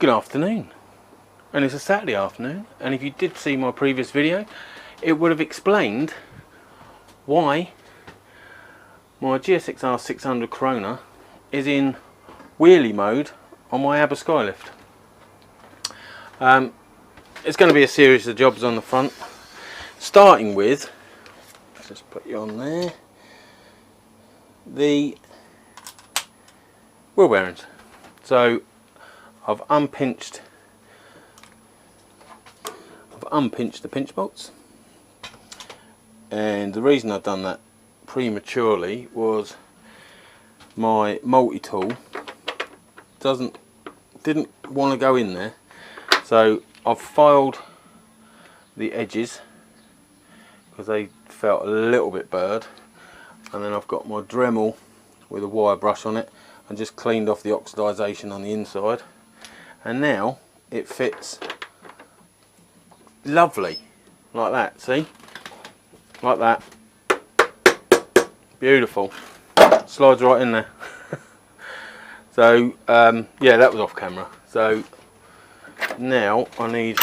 Good afternoon, and it's a Saturday afternoon, and if you did see my previous video, it would have explained why my GSXR 600 Corona is in wheelie mode on my Aber Skylift. It's going to be a series of jobs on the front, starting with, just put you on there, the wheel bearings. So I've unpinched the pinch bolts, and the reason I've done that prematurely was my multi-tool didn't want to go in there, so I've filed the edges because they felt a little bit burred, and then I've got my Dremel with a wire brush on it and just cleaned off the oxidisation on the inside. And now it fits lovely like that, see, like that, beautiful, slides right in there. So yeah, that was off camera. So now I need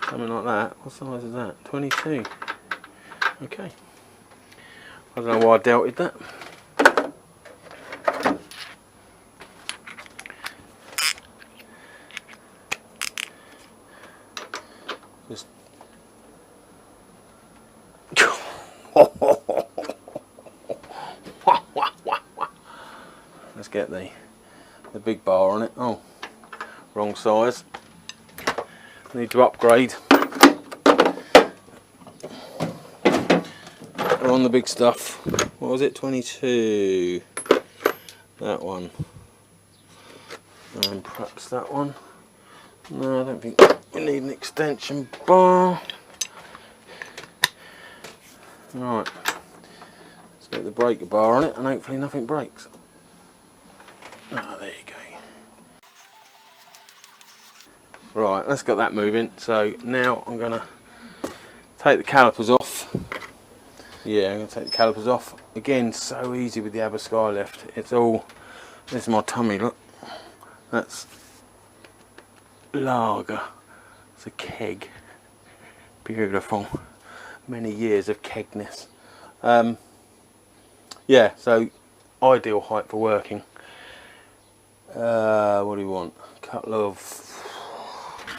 something like that. What size is that? 22. Okay, I don't know why I doubted that. Just let's get the big bar on it. Oh, wrong size. Need to upgrade. We're on the big stuff. What was it? 22. That one. And perhaps that one. No, I don't think we need an extension bar. Right, let's get the breaker bar on it and hopefully nothing breaks. Ah, there you go. Right, let's get that moving. So now I'm going to take the calipers off. Yeah, I'm going to take the calipers off. Again, so easy with the Aber Skylift. It's all, this is my tummy, look. That's lager. It's a keg. Beautiful. Many years of kegness. Yeah, so ideal height for working. What do you want? A couple of,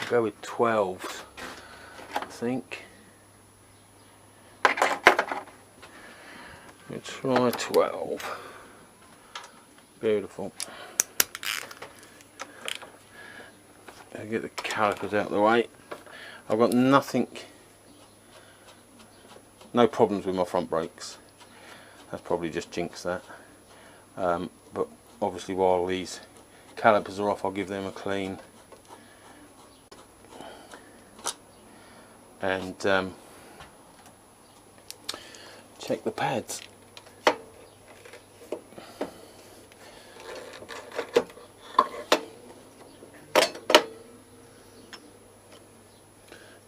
I'll go with 12s, I think. Let's try 12. Beautiful. I'll get the calipers out of the way. I've got nothing, no problems with my front brakes. That's probably just jinxed that. But obviously while these calipers are off, I'll give them a clean. And check the pads.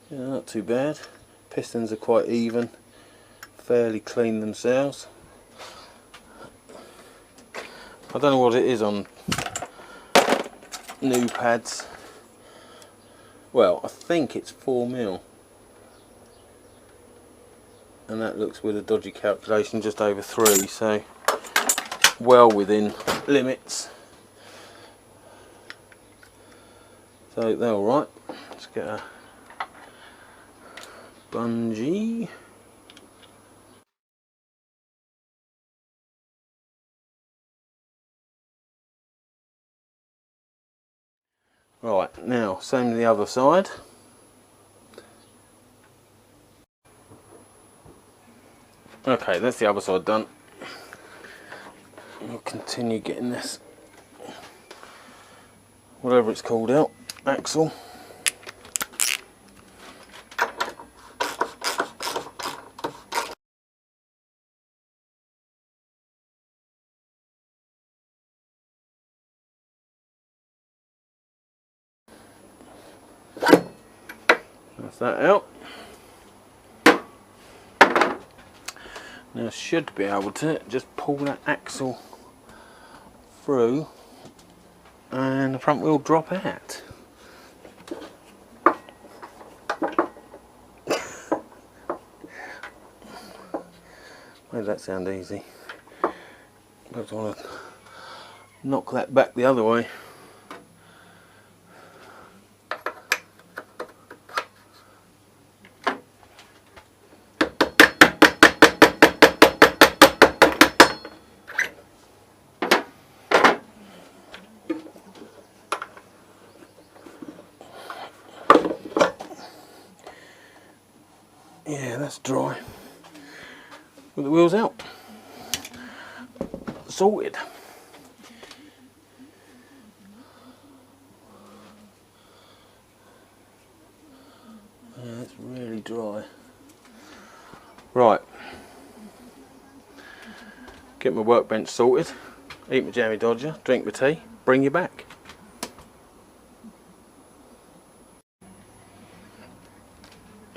Yeah, not too bad. Pistons are quite even, fairly clean themselves. I don't know what it is on new pads. Well, I think it's 4mm, and that looks, with a dodgy calculation, just over 3, so well within limits. So they're alright. Let's get a bungee. Right, now same to the other side. Okay, that's the other side done. We'll continue getting this, whatever it's called, out, axle. That's that out. Now I should be able to just pull that axle through and the front wheel drop out. Made that sound easy. I just want to knock that back the other way. Yeah, that's dry. With the wheels out. Sorted. Yeah, it's really dry. Right. Get my workbench sorted. Eat my jammy dodger. Drink my tea. Bring you back.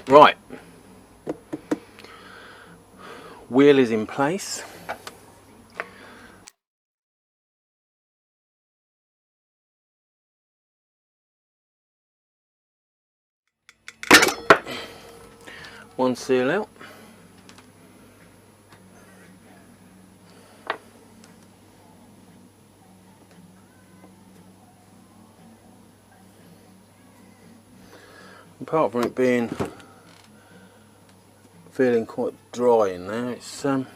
Right. Wheel is in place. One seal out. Apart from it being feeling quite dry in there, it's not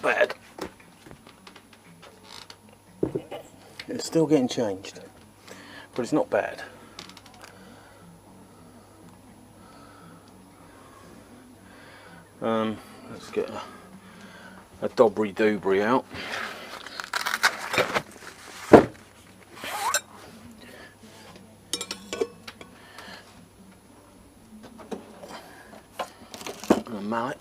bad. It's still getting changed, but it's not bad. Let's get a Dobry Doobry out. And a mallet.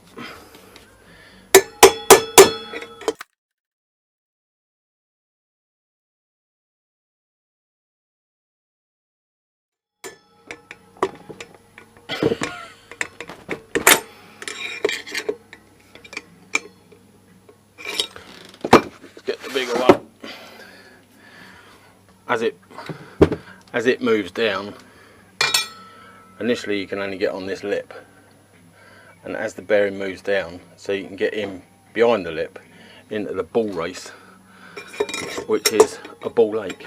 Get the bigger one. As it moves down, initially you can only get on this lip, and as the bearing moves down, so you can get in behind the lip into the ball race, which is a ball lake.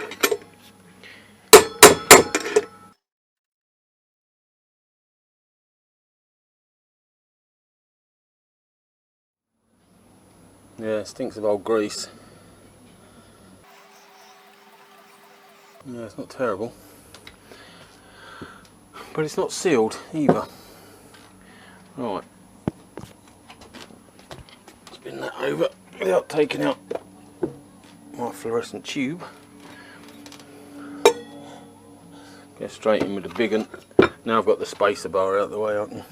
Yeah, it stinks of old grease. Yeah, it's not terrible, but it's not sealed either. Right, spin that over without taking out my fluorescent tube. Go straight in with the big one. Now I've got the spacer bar out of the way, I can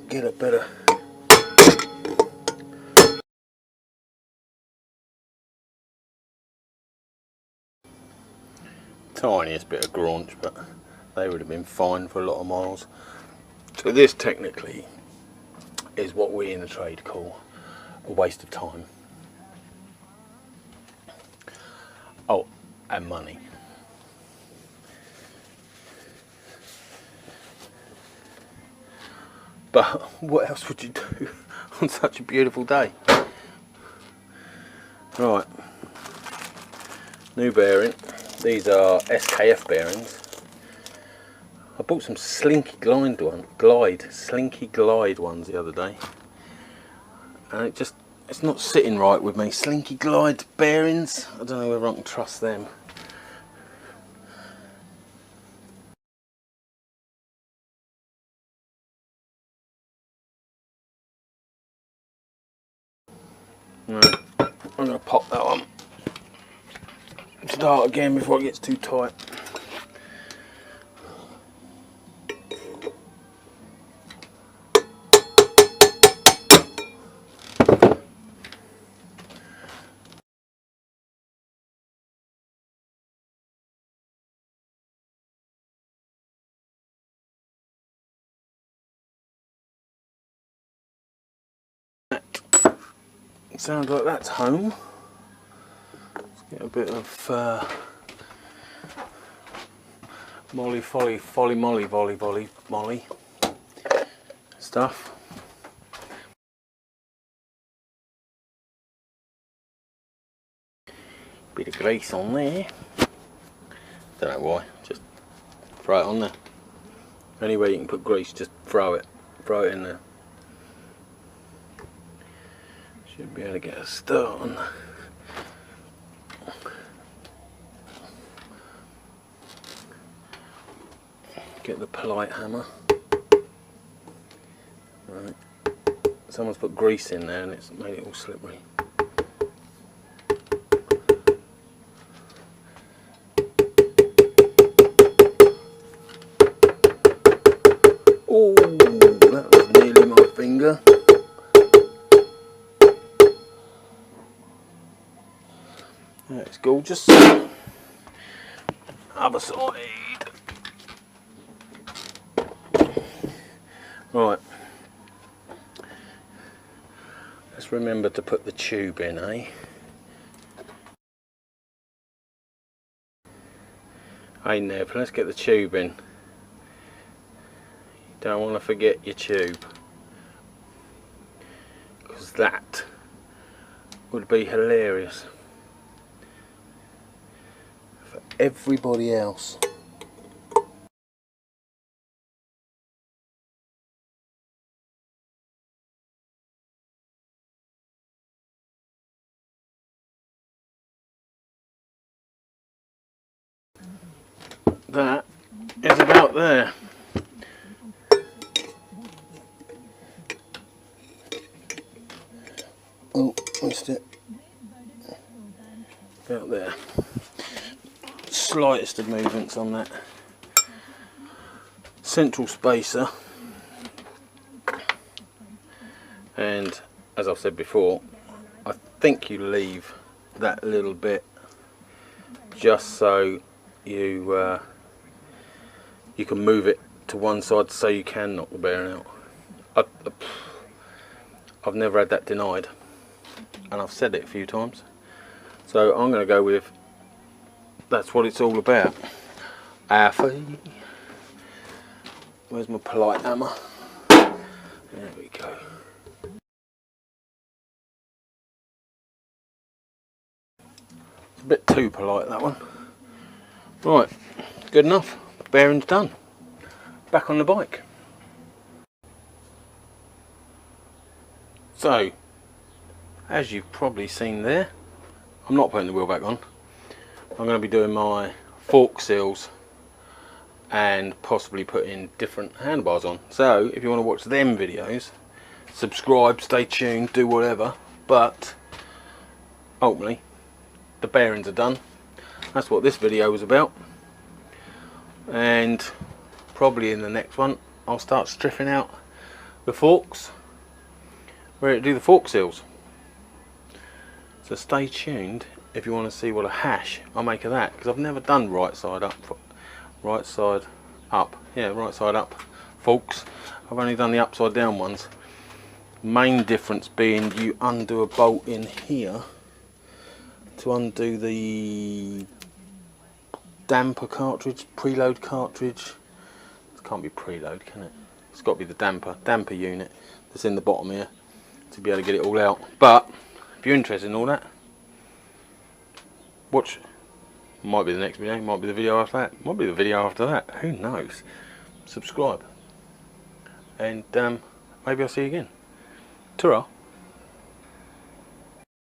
get a better. Tiniest bit of graunch, but they would have been fine for a lot of miles. So this technically is what we in the trade call a waste of time. Oh, and money. But what else would you do on such a beautiful day? Right, new bearing. These are SKF bearings. I bought some Slinky Glide ones the other day, and it's not sitting right with me. Slinky Glide bearings, I don't know whether I can trust them. Right, I'm going to pop that on. Start again before it gets too tight. Sounds like that's home. Get a bit of molly stuff. Bit of grease on there. Don't know why, just throw it on there. Anywhere you can put grease, just throw it in there. Should be able to get a start on that. Get the polite hammer. Right. Someone's put grease in there and it's made it all slippery. Oh, that was nearly my finger. That's gorgeous. Other side. Right. Let's remember to put the tube in, eh? Ain't there, but let's get the tube in. You don't want to forget your tube, because that would be hilarious for everybody else. That is about there. Oh, missed it. About there. Slightest of movements on that central spacer, and as I've said before, I think you leave that little bit just so you can move it to one side so you can knock the bearing out. I've never had that denied, and I've said it a few times, so I'm going to go with that's what it's all about. Where's my polite hammer? There we go. It's a bit too polite, that one. Right, good enough. Bearing's done. Back on the bike. So, as you've probably seen there, I'm not putting the wheel back on. I'm going to be doing my fork seals and possibly putting different handlebars on. So, if you want to watch them videos, subscribe, stay tuned, do whatever. But, ultimately, the bearings are done. That's what this video was about. And probably in the next one I'll start stripping out the forks, ready to do the fork seals. So stay tuned if you want to see what a hash I'll make of that, because I've never done right side up forks. I've only done the upside down ones. Main difference being you undo a bolt in here to undo the damper cartridge, preload cartridge. It can't be preload, can it? It's got to be the damper unit that's in the bottom here to be able to get it all out. But if you're interested in all that, watch. Might be the next video, might be the video after that, might be the video after that, who knows. Subscribe, and maybe I'll see you again. Ta-ra.